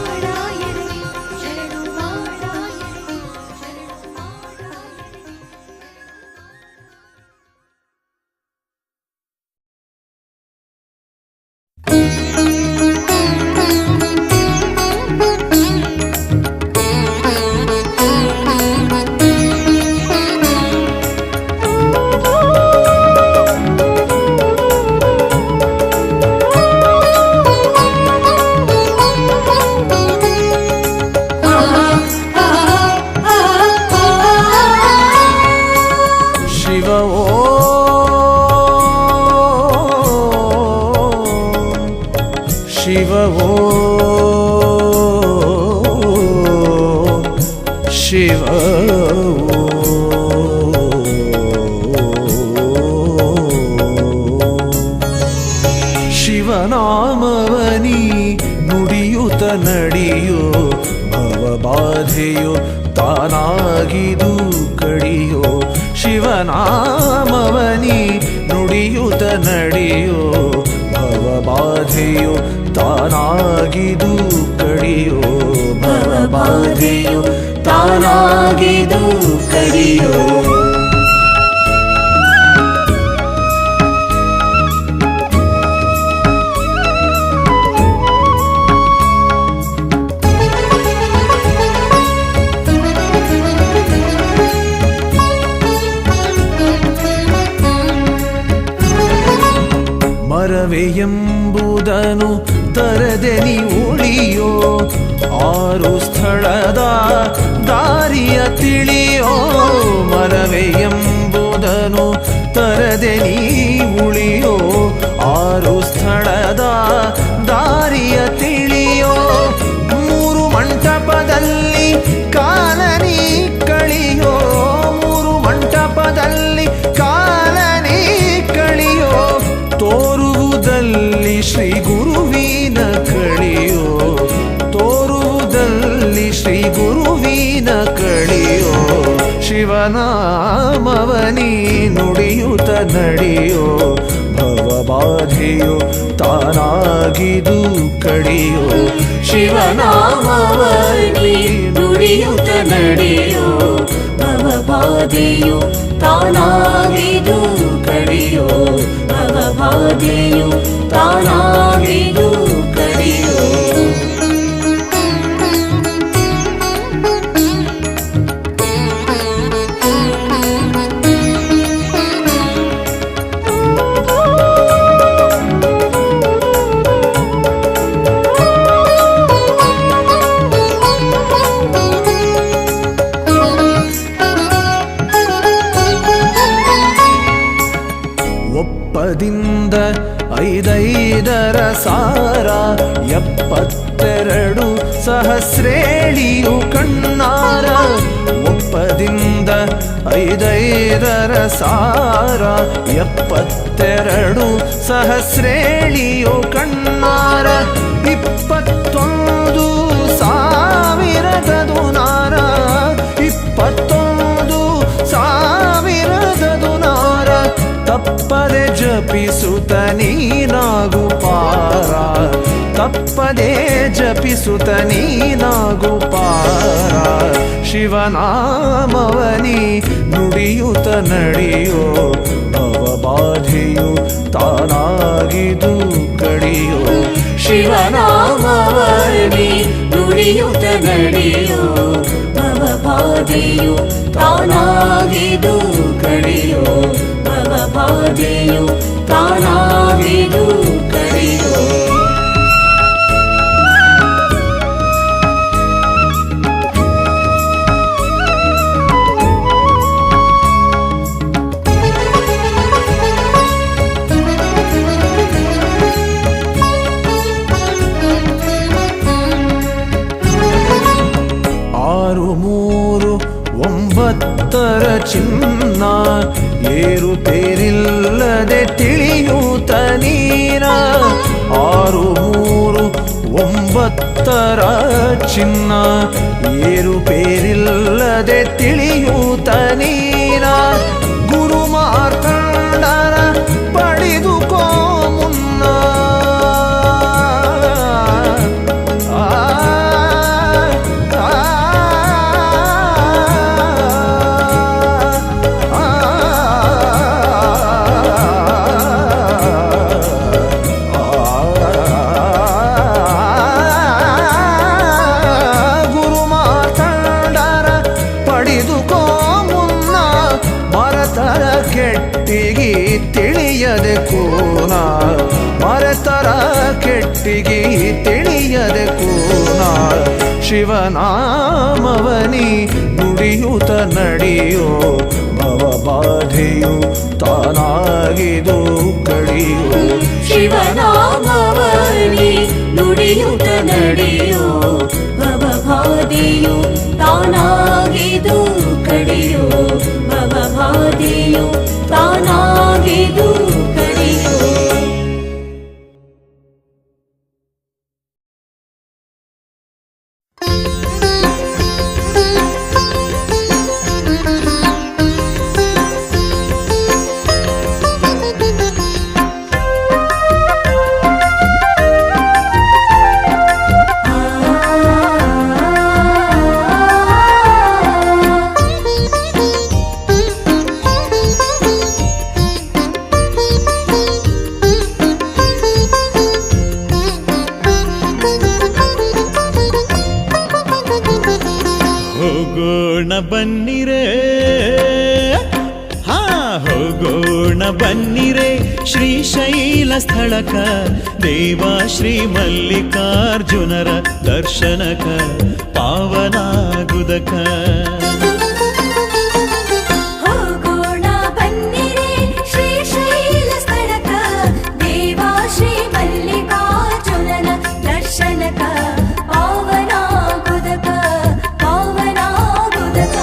ಮಾಡಾಯರಗೆ ಶರಣು ಮಾಡಾಯರಗೆ ಶಿವನಾಮವನಿ ನುಡಿಯುತ್ತ ನಡೆಯೋ ಭವಬಾಧೆಯೋ ತಾನಾಗಿದು ಕಡಿಯೋ ಶಿವನಾಮವನಿ ನುಡಿಯುತ್ತ ನಡೆಯೋ ಭವಬಾಧೆಯೋ ತಾನಾಗಿದು ಕಡಿಯೋ ಭವಬಾಧೆಯೋ ತಾನಾಗಿದು ಕಡಿಯೋ ಮರವೇ ಎಂಬುದನು ತರದೆ ನೀ ಉಳಿಯೋ ಆರು ಸ್ಥಳದ ದಾರಿಯ ತಿಳಿಯೋ ಮರವೇ ಎಂಬುದನು ತರದೆ ನೀ ಉಳಿಯೋ ಆರು ಸ್ಥಳದ ದಾರಿಯ ತಿಳಿಯೋ ಮೂರು ಮಂಟಪದಲ್ಲಿ ಕಾಲನಿ ಕಳಿಯೋ ಮೂರು ಮಂಟಪದಲ್ಲಿ ಕಾಲನಿ ಕಳಿಯೋ ತೋರುವುದಲ್ಲಿ ಶ್ರೀ ಗುರುವಿನ ಕಳಿಯೋ ತೋರುವುದಲ್ಲಿ ಶ್ರೀ ಗುರುವಿನ ಕಳಿಯೋ ಶಿವನಾಮವನಿ ನುಡಿಯುತ್ತ ನಡೆಯೋ ಭವಬಾಧೆಯೋ ತಾನಾಗಿದು ಕಡಿಯೋ ಶಿವನಾಮವನಿ ನುಡಿಯುತ್ತ ನಡೆಯೋ ಭವಬಾಧೆಯು ತಾನಾಗಿದು ಕಡಿಯೋ ಭವಬಾಧೆಯು ತಾನಾಗಿದು ಕಡಿಯೋ ಒಪ್ಪದಿಂದ ಐದೈದರ ಸಾರ 72 ಸಹಸ್ರೇಳಿಯು ಕಣ್ಣಾರ ಒಪ್ಪದಿಂದ ಐದೈದರ ಸಾರ 72 ಸಹಸ್ರೇಳಿಯು ಕಣ್ಣಾರ 21 ಸಾವಿರದ ದುನಾರ 21 ಸಾವಿರದ ದುನಾರ ತಪ್ಪದೆ ಜಪಿಸುತ್ತ ನೀನಾಗು ಪಾರ ತಪ್ಪದೆ ಜಪಿಸುತ್ತ ನೀನಾಗು ಪಾರ ಶಿವನಾಮವನಿ ನುಡಿಯುತ್ತ ನಡೆಯೋ ಭವಬಾಧೆಯು ತಾನಾಗಿದು ಕಡಿಯೋ ಶಿವನಾಮವನಿ ನುಡಿಯುತ್ತ ನಡೆಯೋ ಭವಬಾಧೆಯು ತಾನಾಗಿದು ಕಡಿಯೋ ಭವಬಾಧೆಯು ತಾನಾಗಿದು ಕಡಿಯೋ ಆರು ಮೂರು ಒಂಬತ್ತರ ಚಿನ್ನ ಏರುಪೇರಿಲ್ಲದೆ ತಿಳಿಯೂತ ನೀರ ಆರು ಮೂರು ಒಂಬತ್ತರ ಚಿನ್ನ ಏರುಪೇರಿಲ್ಲದೆ ತಿಳಿಯೂತ ನೀರ ಗುರು ಮಾರ್ಕಂಡರ ಪಡೆದುಕೋ ಮುನ್ನ ಕೆಟ್ಟಿಗೆ ತಿಳಿಯದೆ ಕೋನ ಮರೆತರ ಕೆಟ್ಟಿಗೆ ತಿಳಿಯದೆ ಕೋನ ಶಿವನಾಮವನಿ ನುಡಿಯುತ್ತ ನಡೆಯೋ ಭವಬಾಧೆಯು ತಾನಾಗಿದು ಕಡಿಯೋ ಶಿವನಾಮವನಿ ನುಡಿ ನುಡಿಯುತ್ತ ನಡೆಯೋ ಭವಬಾಧೆಯು ತಾನಾಗಿದು ಕಡೆಯೋ ಭವಬಾಧೆಯು ತಾನಾಗಿದು ಕಡೆಯೋ. ಹೋಗೋಣ ಬನ್ನಿರೆ, ಹಾ ಹೋಗೋಣ ಬನ್ನಿರೆ ಶ್ರೀಶೈಲ ಸ್ಥಳಕ ದೇವ ಶ್ರೀ ಮಲ್ಲಿಕಾರ್ಜುನರ ದರ್ಶನಕ ಪಾವನಾಗುದಕ. ಹೋಗೋಣ ಬನ್ನಿರೆ ಶ್ರೀಶೈಲ ಸ್ಥಳಕ ದೇವ ಶ್ರೀ ಮಲ್ಲಿಕಾರ್ಜುನನ ದರ್ಶನಕ ಪಾವನಾಗುದಕ ಪಾವನಾಗುದಕ.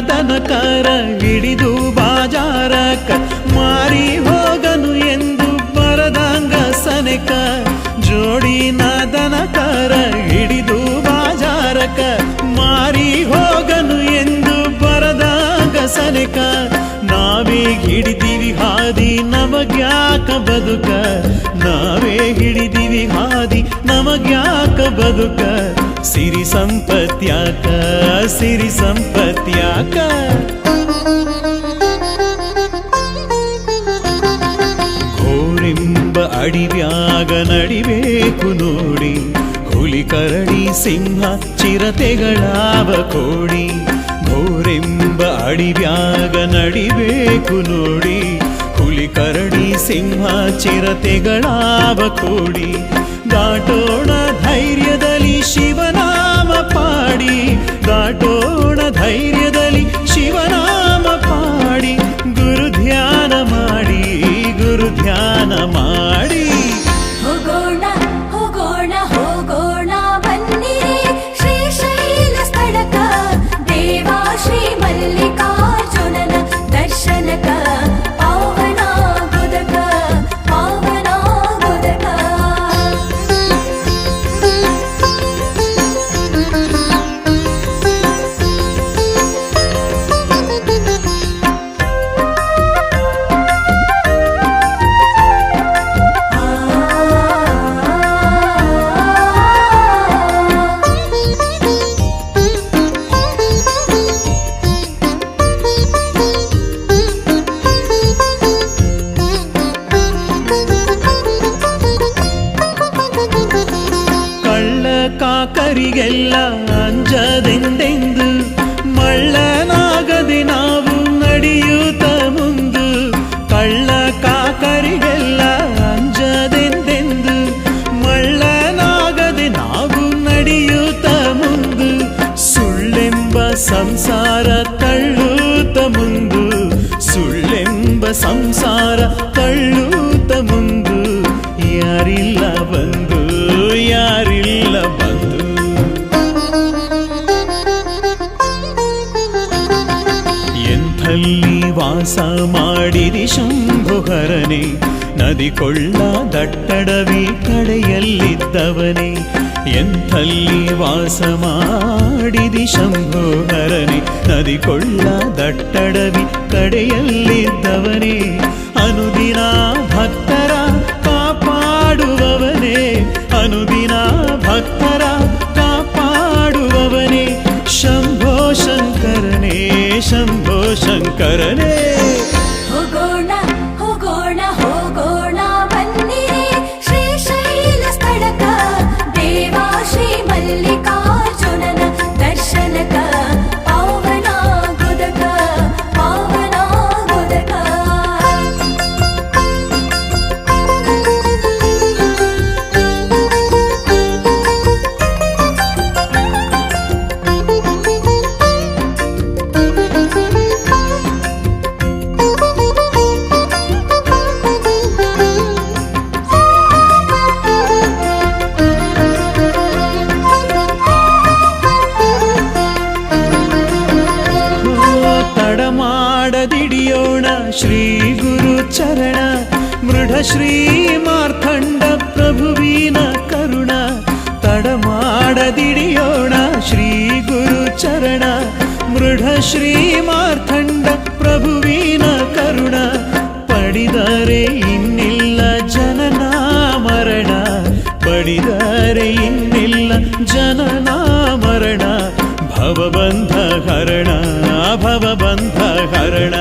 ದನಕರ ಹಿಡಿದು ಬಾಜಾರಕ ಮಾರಿ ಹೋಗನು ಎಂದು ಬರದಂಗ ಸನೆಕ. ಜೋಡಿನ ದನಕರ ಹಿಡಿದು ಬಾಜಾರಕ ಮಾರಿ ಹೋಗನು ಎಂದು ಬರದಂಗ ಸನೆಕ. ನಾವೇ ಹಿಡಿದಿವಿ ಹಾದಿ ನಮಗ್ಯಾಕ ಬದುಕ, ನಾವೇ ಹಿಡಿದಿವಿ ಹಾದಿ ನಮಗ್ಯಾಕ ಬದುಕ. ಸಿರಿ ಸಂಪತ್ಯಾಕ ಸಿರಿ ಸಂಪತ್ಯಾಕ. ಘೋರೆಂಬ ಅಡಿವ್ಯಾಗ ನಡಿಬೇಕು ನೋಡಿ, ಹುಲಿ ಕರಡಿ ಸಿಂಹ ಚಿರತೆಗಳಾವ ಕೋಡಿ. ಘೋರೆಂಬ ಅಡಿವ್ಯಾಗ ನಡಿಬೇಕು ನೋಡಿ, ಹುಲಿ ಕರಡಿ ಸಿಂಹ ಚಿರತೆಗಳಾವ ಕೋಡಿ. ದಾಟೋಣ ಧೈರ್ಯದಲ್ಲಿ ಶಿವನಾಮ ಪಾಡಿ, ದಾಟೋಣ ಧೈರ್ಯದಲ್ಲಿ ಶಿವನಾಮ ಪಾಡಿ. ಗುರು ಧ್ಯಾನ ಮಾಡಿ ಗುರು ಧ್ಯಾನ ಮಾಡಿ. ಹೋಗೋಣ ಹೋಗೋಣ ಹೋಗೋಣ ಬನ್ನಿರೆ ಶ್ರೀಶೈಲ ಸ್ಥಳಕ ದೇವ ಶ್ರೀ ಮಲ್ಲಿಕಾರ್ಜುನನ ದರ್ಶನಕ ಪಾವನಾಗುದಕ ಪಾವನಾಗುದಕ. ಕಾಕರಿಗೆಲ್ಲ ಅಂಜದೆಂದೆಂದು ಮಳ್ಳನಾಗದೆ ನಾವು ನಡೆಯುತ್ತ ಮುಂದು. ಕಳ್ಳ ಕಾಕರಿಗೆಲ್ಲ ಅಂಜದೆಂದೆಂದು ಮಳ್ಳನಾಗದೆ ನಾವು ನಡೆಯುತ್ತ ಮುಂದು. ಸುಳ್ಳೆಂಬ ಸಂಸಾರ ತಳ್ಳುತ್ತ ಮುಂದು, ಸುಳ್ಳೆಂಬ ಸಂಸಾರ ತಳ್ಳುತ್ತ ಮುಂದು. ಯಾರಿಲ್ಲ ಬಂದು ಯಾರಿಲ್ಲ ಬಂದು. ಎಂಥಲ್ಲಿ ವಾಸ ಮಾಡಿದಿ ಶಂಭುಹರನೆ, ನದಿ ಕೊಳ್ಳ ದಟ್ಟಡವಿ ಕಡೆಯಲ್ಲಿದ್ದವನೇ. ಎಂಥಲ್ಲಿ ವಾಸ ಮಾಡಿದಿ ಶಂಭುಹರನೆ, ನದಿ ಕೊಳ್ಳ ದಟ್ಟಡವಿ ಕಡೆಯಲ್ಲಿದ್ದವನೇ. ಅನುದಿನ ಭಕ್ತರ ಕಾಪಾಡುವವನೇ, ಅನುದಿನ ಭಕ್ತರ ಕಾಪಾಡುವವನೇ. ಶಂಭೋ ಶಂಕರನೇ ಶಂಭೋ ಶಂಕರನೇ. ಹೋಗೋಣ ಹೋಗೋಣ ಹೋಗೋಣ ಬನ್ನಿರೆ ಶ್ರೀಶೈಲ ಸ್ಥಳಕ ದೇವ ಶ್ರೀ ಮಲ್ಲಿಕಾ ಶ್ರೀ ಗುರು ಚರಣ ಮೃಢ ಶ್ರೀ ಮಾರ್ಥಂಡ ಪ್ರಭುವಿನ ಕರುಣ ತಡ ಮಾಡದಿಡಿಯೋಣ ಶ್ರೀ ಗುರು ಚರಣ ಮೃಢ ಶ್ರೀ ಮಾರ್ಥಂಡ ಪ್ರಭುವಿನ ಕರುಣ ಪಡಿದರೆ ಇನ್ನಿಲ್ಲ ಜನನ ಮರಣ ಪಡಿದರೆ ಇನ್ನಿಲ್ಲ ಜನನ ಮರಣ ಭವಬಂಧ ಹರಣ ಭವಬಂಧ ಹರಣ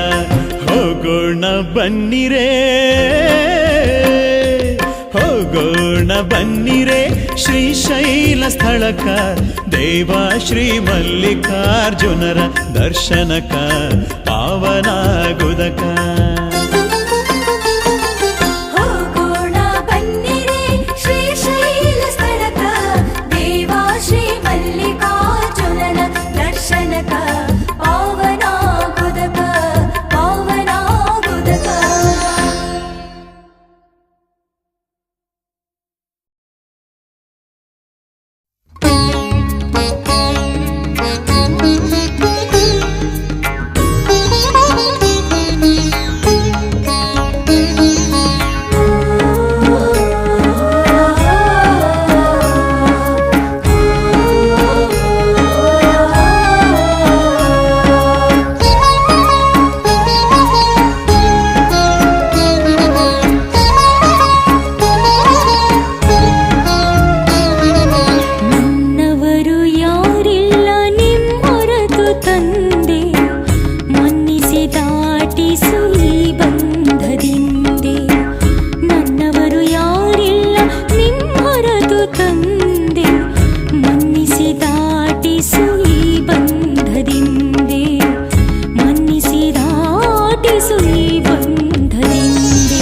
ಹೋಗೋಣ ಬನ್ನಿರೇ ಹೋಗೋಣ ಬನ್ನಿರೇ ಶ್ರೀಶೈಲ ಸ್ಥಳಕ ದೇವ ಶ್ರೀ ಮಲ್ಲಿಕಾರ್ಜುನರ ದರ್ಶನಕ ಪಾವನಾಗುದಕ ಹೋಗೋಣ ಬನ್ನಿರೆ ಶ್ರೀಶೈಲ ಸ್ಥಳಕ ದೇವ ಶ್ರೀ ಮಲ್ಲಿಕಾರ್ಜುನನ ದರ್ಶನಕ ಪಾವನಾಗುದಕ ಪಾವನಾಗುದಕ ನನ್ನವರು ಯಾರಿಲ್ಲ ನಿಮ್ಮೊರತು ತಂದೆ ಮನ್ನಿಸಿ ದಾಟಿಸು ಈ ಬಂಧದಿಂದೆ ನನ್ನವರು ಯಾರಿಲ್ಲ ನಿಮ್ಮೊರತು ತಂದೆ ಮನ್ನಿಸಿ ದಾಟಿಸು ಈ ಬಂಧದಿಂದೆ ಮನ್ನಿಸಿ ದಾಟಿಸು ಈ ಬಂಧದಿಂದೆ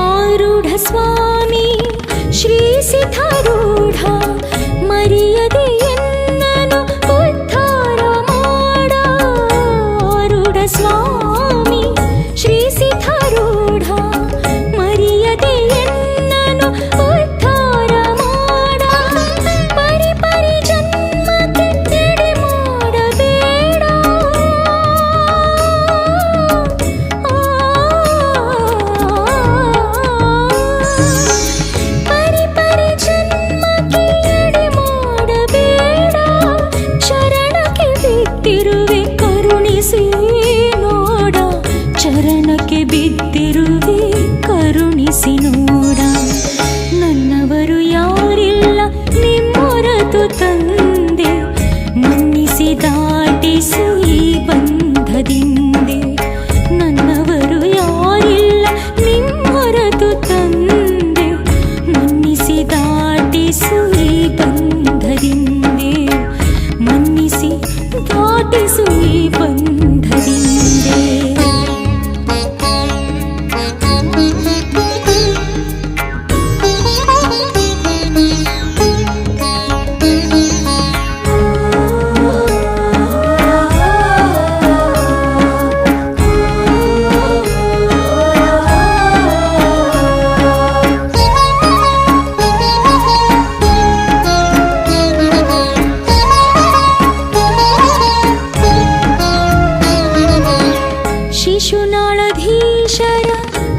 ಆರೂಢ ಸ್ವಾಮಿ ಶ್ರೀ ಸಿದ್ಧಾರೂಢ ಮರೆಯದೆ ಎನ್ನನು ಉದ್ಧಾರ ಮಾಡ ಆರೂಢ ಸ್ವಾಮಿ ಶ್ರೀ ಸಿದ್ಧಾರೂಢ ಮರೆಯದೆ ಎನ್ನನು ಉದ್ಧಾರ ಮಾಡ ಪರಿ ಪರಿ ಜನ್ಮಕ್ಕೆ ಎಡೆ ಮಾಡಬೇಡ ಪರಿ ಪರಿ ಜನ್ಮಕ್ಕೆ ಎಡೆ ಮಾಡಬೇಡ ಚರಣಕ್ಕೆ ಬಿದ್ದಿರುವೆ ಕರುಣಿಸಿ ನೋಡ ಚರಣಕ್ಕೆ ಬಿದ್ದಿರುವೆ ಕರುಣಿಸಿ ನೋಡ ನನ್ನವರು ಯಾರಿಲ್ಲ ನಿಮ್ಮೊರತು ತಂದೆ ಮನ್ನಿಸಿ ದಾಟಿಸು ಈ ಬಂಧದಿಂದೆ ನನ್ನವರು ಯಾರಿಲ್ಲ ನಿಮ್ಮೊರತು ತಂದೆ ಮನ್ನಿಸಿ ದಾಟಿಸು ಈ ಬಂಧದಿಂದೆ ಮನ್ನಿಸಿ ದಾಟಿಸು ಈ ಬಂಧದಿಂದೆ ಶಿಶುನಾಳಧೀಶರ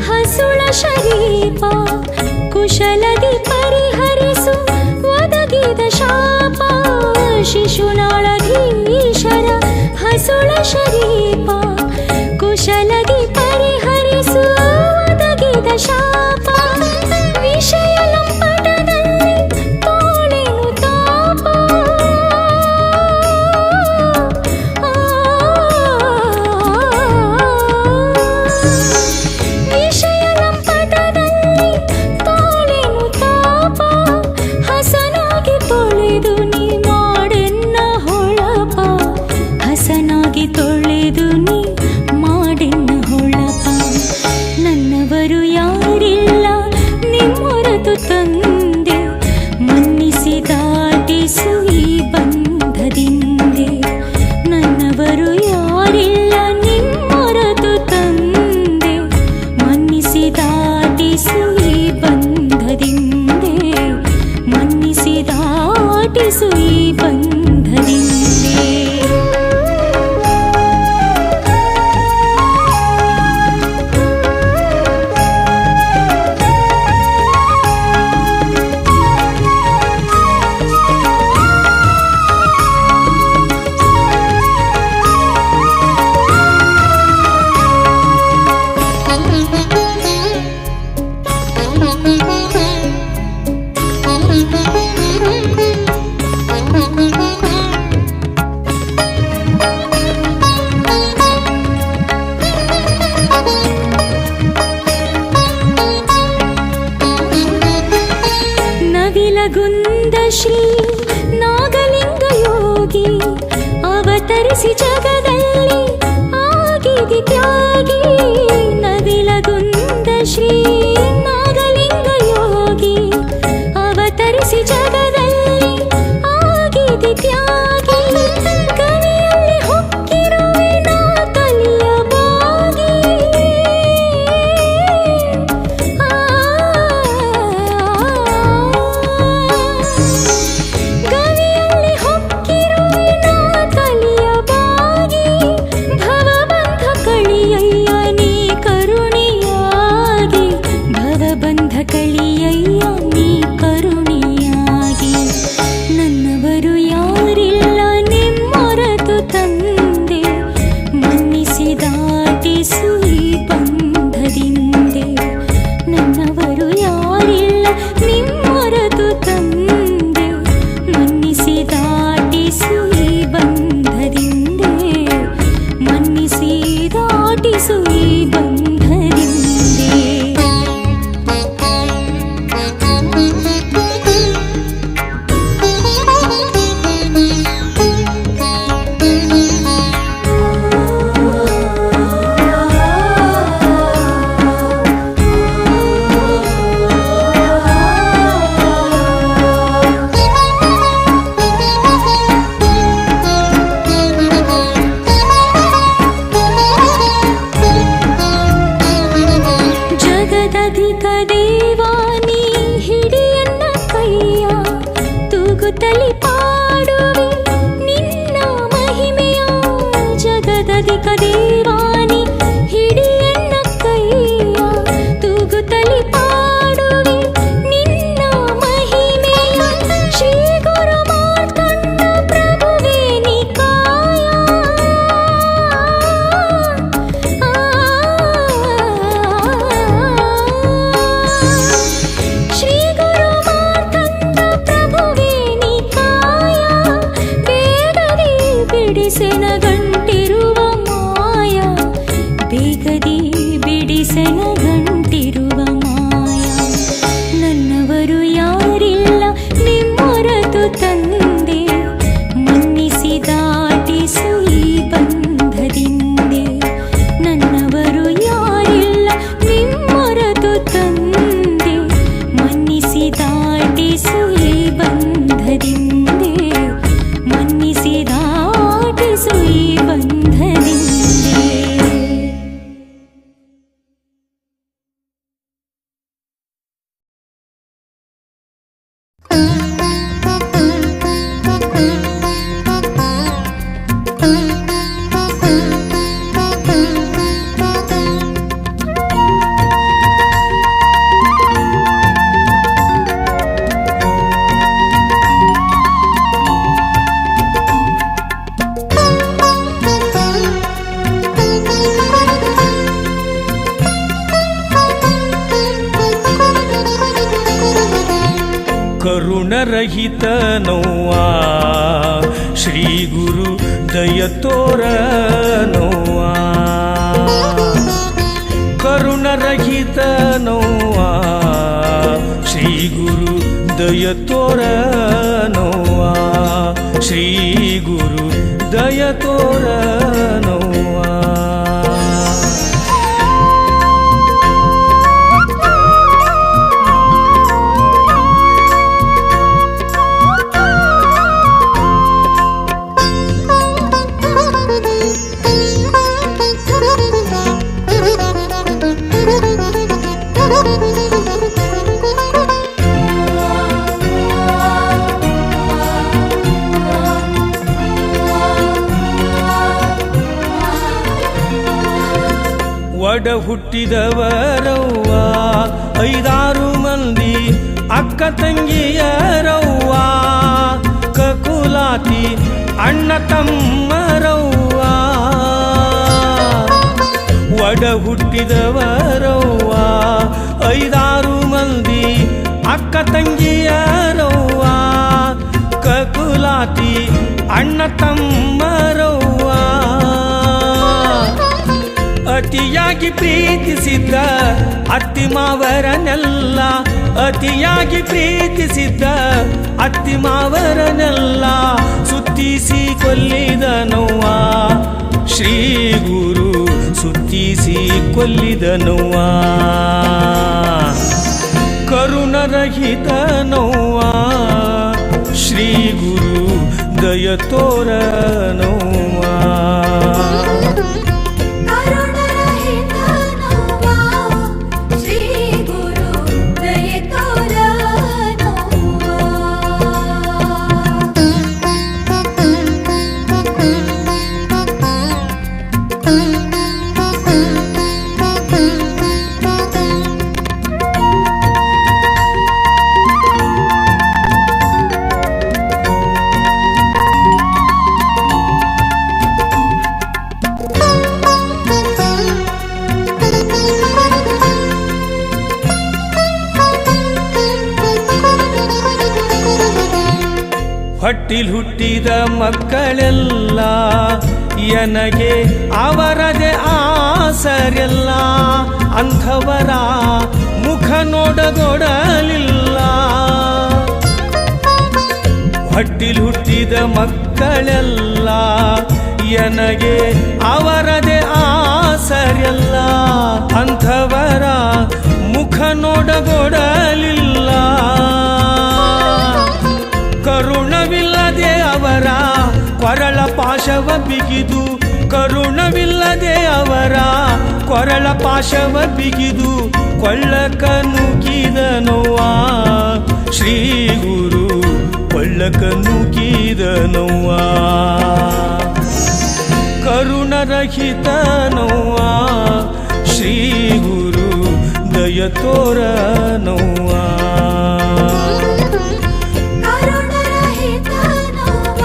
ಹಸುಳ ಶರೀಪ ಕುಶಲದಿ ಪರಿಹರಿಸು ಒದಗಿದ ಶಾಪ ಶಿಶುನಾಳಧೀಶರ ಹಸುಳ ಶರೀಪ ಕುಶಲದಿ ಪರಿಹರಿಸು ಒದಗಿದ ಶಾಪ ವಿಷಯ ಲಂಪಟದಲ್ಲಿ ತೋಳೆನು ತಾಪ ವಿಷಯ ಲಂಪಟದಲ್ಲಿ ತೋಳೆನು ತಾಪ ನವಿಲಗುಂದ ಶ್ರೀ ನಾಗಲಿಂಗ ಯೋಗಿ ಅವತರಿಸಿ ಜಗದಲ್ಲಿ ಆಗಿದೆ ತ್ಯಾಗಿ. ನವಿಲಗುಂದ ಶ್ರೀ ನಾಗಲಿಂಗ ಯೋಗಿ ಅವತರಿಸಿ ಜಗದಲ್ಲಿ ಆಗಿದೆ ತ್ಯಾಗಿ. ಕವಿಯಲ್ಲಿ ಹೊಕ್ಕಿರುವೆ ನಾ ತಲೆಯ ಬಾಗಿ. ಗವಿಯಲ್ಲಿ ಹೊಕ್ಕಿರುವೆ ನಾ ತಲೆಯ ಬಾಗಿ. ಭವಬಂಧ ಕಳಿಯಯ್ಯ ನೀ ಕರುಣಿಯಾಗಿ. ಭವಬಂಧ ಕಳಿಯಯ್ಯ ನೀ ಕರುಣಿಯಾಗಿ. ನನ್ನವರು ಯಾರಿಲ್ಲ ನಿಮ್ಮೊರತು ತಂದೆ. ಮನ್ನಿಸಿದಾಟಿಸು ಈ ಬಂಧದಿಂದೆ. ನನ್ನವರು ಯಾರಿಲ್ಲ ನಿಮ್ಮೊರತು ತಂದೆ. ಮನ್ನಿಸಿದಾಟಿಸು ಈ ಬಂಧದಿಂದೆ. ಮನ್ನಿಸಿದಾಟಿಸು ಈ ಬಂಧದಿಂದೆ. ಜಗದಧಿಕ ದೇವಾನಿ ಹಿಡಿಯನ್ನ ಕೈಯ. ತೂಗುತ್ತಲಿ ಪಾಡುವೆ ನಿನ್ನ ಮಹಿಮೆಯ. ಜಗದಧಿಕ ದೇವಾನಿ ಹಿಡಿಯನ್ನ ಕೈಯ. ತೂಗುತ್ತಲಿ ಪಾಡುವೆ ನಿನ್ನ ಮಹಿಮೆಯ. ಶ್ರೀ ಗುರು ಮಾರ್ಕಂಡ ಪ್ರಭುವೇ ನಿಕಾಯ. ಶ್ರೀ ಗುರು ಮಾರ್ಕಂಡ ಪ್ರಭುವೇ ನಿಕಾಯ. ಬೇಗದಿ ಬಿಡಿಸೆನ ಗಂಟಿರುವ ಮಾಯ. ಬೇಗದಿ ಬಿಡಿಸೆನ ಗಂಟಿರುವ ಮಾಯ. ನನ್ನವರು ಯಾರಿಲ್ಲ ನಿಮ್ಮೊರತು ತಂದೆ. ಮನ್ನಿಸಿದಾಟಿಸು ಈ ಬಂಧದಿಂದೆ. ನನ್ನವರು ಯಾರಿಲ್ಲ ನಿಮ್ಮೊರತು ತಂದೆ. ಮನ್ನಿಸಿದಾಟಿಸು ಈ ಬಂಧದಿಂದೆ. ಮನ್ನಿಸಿದಾಟಿಸು ಈ ಬಂಧದಿಂದೆ. ಕರುಣರಹಿತನೋವಾ ಶ್ರೀ ಗುರು ದಯ ತೋರನೋವಾ. ಕರುಣರಹಿತನೋವಾ ಶ್ರೀ ಗುರು ದಯ ತೋರನೋವಾ. ಶ್ರೀ ಗುರು ದಯ ತೋರನೋವಾ. ಒಡ ಹುಟ್ಟಿದವರವ್ವ 5-6 ಮಂದಿ ಅಕ್ಕ ತಂಗಿಯರವ್ವ. ಕಕುಲಾತಿ ಅಣ್ಣ ತಮ್ಮರವ್ವ. ಒಡ ಹುಟ್ಟಿದವರವ್ವ 5-6 ಮಂದಿ ಅಕ್ಕ ತಂಗಿಯರವ್ವ. ಕಕುಲಾತಿ ಅಣ್ಣ ತಮ್ಮರವ್ವ. ಅತಿಯಾಗಿ ಪ್ರೀತಿಸಿದ್ದ ಅತ್ತಿ ಮಾವರನೆಲ್ಲ, ಅತಿಯಾಗಿ ಪ್ರೀತಿಸಿದ್ದ ಅತ್ತಿ ಮಾವರನೆಲ್ಲ ಸುತ್ತಿಸಿ ಕೊಲ್ಲಿದನವ್ವ. ಶ್ರೀ ಗುರು ಸುತ್ತಿಸಿ ಕೊಲ್ಲಿದನವ್ವ. ಕರುಣರಹಿತನವ್ವ ಶ್ರೀ ಗುರು ದಯ ತೋರನವ್ವ. ಕರುಣರಹಿತನವ್ವ ಶ್ರೀ ಗುರು ದಯೆ ತೋರನವ್ವ. ಹೊಟ್ಟಿಲ್ ಹುಟ್ಟಿದ ಮಕ್ಕಳೆಲ್ಲ ಎನಗೆ ಅವರದೇ ಆಸರೆಲ್ಲ. ಅಂಥವರ ಮುಖ ನೋಡಗೊಡಲಿಲ್ಲ. ಹೊಟ್ಟಿಲ್ ಹುಟ್ಟಿದ ಮಕ್ಕಳೆಲ್ಲ ಎನಗೆ ಅವರದೇ ಆಸರೆಲ್ಲ. ಅಂಥವರ ಮುಖ ನೋಡಗೊಡಲಿಲ್ಲ. ಕರುಣವಿಲ್ಲದೆ ಅವರ ಕೊರಳ ಪಾಶವ ಬಿಗಿದು, ಕರುಣವಿಲ್ಲದೆ ಅವರ ಕೊರಳ ಪಾಶವ ಬಿಗಿದು ಕೊಳ್ಳಕ ನುಗ್ಗಿದನವ್ವ. ಶ್ರೀ ಗುರು ಕೊಳ್ಳಕ ನುಗ್ಗಿದನವ್ವ. ಕರುಣರಹಿತನವ್ವ ಶ್ರೀ ಗುರು ದಯ ತೋರನವ್ವ. ಕರುಣರಹಿತನವ್ವ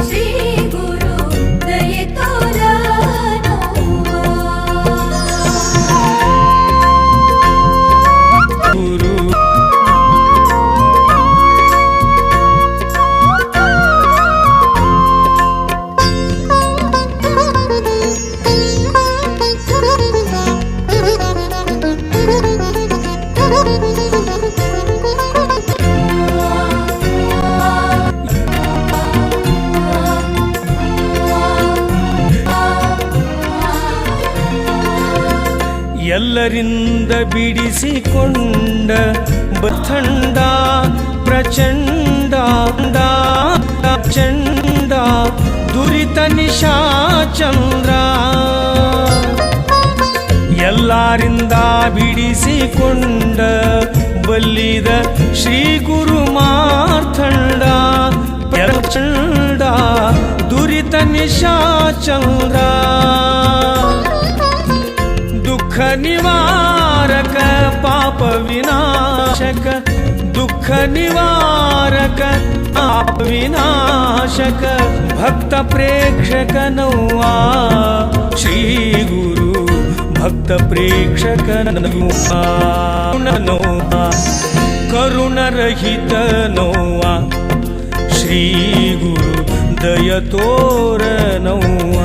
ಶ್ರೀ ಗುರು ದಯೆ ತೋರನವ್ವ. ಗುರು ಎಲ್ಲರಿಂದ ಬಿಡಿಸಿಕೊಂಡ ಬಥಂಡ ಪ್ರಚಂಡ ಚಂಡ ದುರಿತ ನಿಶಾಚಂದ್ರ. ಎಲ್ಲರಿಂದ ಬಿಡಿಸಿಕೊಂಡ ಬಲ್ಲಿದ ಶ್ರೀ ಗುರು ಮಾರ್ಥಂಡ ಪ್ರಚಂಡ ದುರಿತ ನಿಶಾಚಂದ್ರ. ದುಃಖ ನಿವಾರಕ ಪಾಪ ವಿನಾಶಕ, ದುಃಖ ನಿವಾರಕ ಪಾಪ ವಿನಾಶಕ ಭಕ್ತ ಪ್ರೇಕ್ಷಕನವ್ವ. ಶ್ರೀ ಗುರು ಭಕ್ತ ಪ್ರೇಕ್ಷಕನವ್ವ. ಕರುಣರಹಿತನವ್ವ ಶ್ರೀ ಗುರು ದಯ ತೋರನವ್ವ.